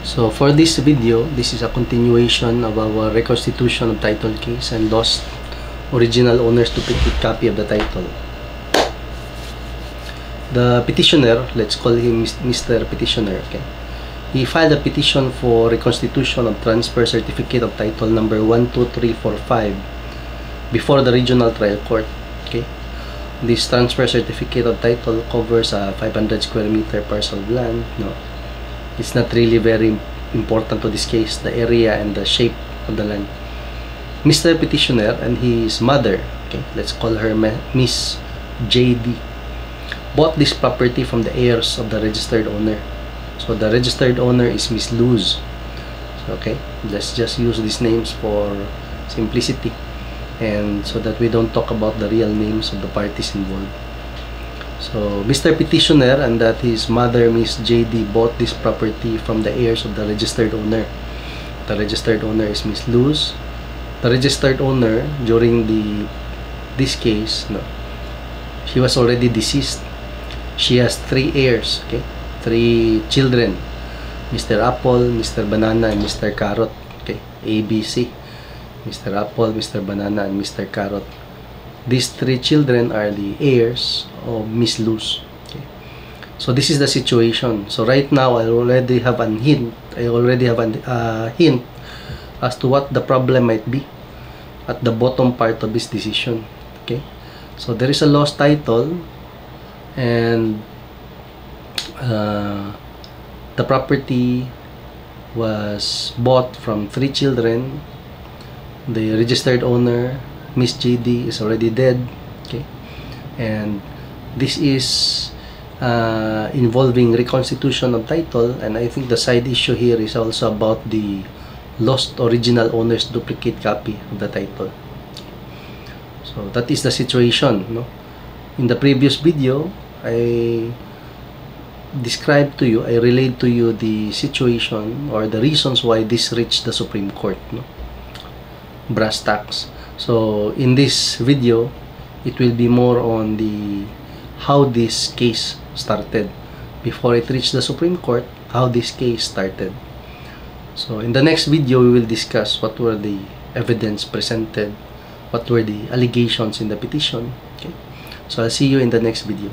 So for this video, this is a continuation of our reconstitution of title case and lost original owner's duplicate copy of the title. The petitioner, let's call him Mr. Petitioner, okay? He filed a petition for reconstitution of transfer certificate of title number 12345 before the regional trial court, okay? This transfer certificate of title covers a 500 square meter parcel of land. No, it's not really very important to this case, the area and the shape of the land. Mr. Petitioner and his mother, okay, let's call her Miss JD, bought this property from the heirs of the registered owner. So the registered owner is Miss Luz. Okay, let's just use these names for simplicity and so that we don't talk about the real names of the parties involved. So Mr. Petitioner and that his mother Miss JD bought this property from the heirs of the registered owner. The registered owner is Miss Luz. The registered owner during this case, no, she was already deceased. She has 3 heirs, okay, 3 children, Mr. Apple, Mr. Banana, and Mr. Carrot, okay, ABC, Mr. Apple, Mr. Banana, and Mr. Carrot. These 3 children are the heirs of Miss Luz, okay. So this is the situation. So right now I already have a hint as to what the problem might be at the bottom part of this decision, okay. So there is a lost title and the property was bought from 3 children. The registered owner Miss JD is already dead, okay, and this is involving reconstitution of title, and I think the side issue here is also about the lost original owner's duplicate copy of the title. So that is the situation, no? In the previous video I described to you, I relayed to you the situation or the reasons why this reached the Supreme Court, no? Brass tacks. So in this video it will be more on the how this case started before it reached the Supreme Court, how this case started. So in the next video we will discuss what were the evidence presented, what were the allegations in the petition, okay. So I'll see you in the next video.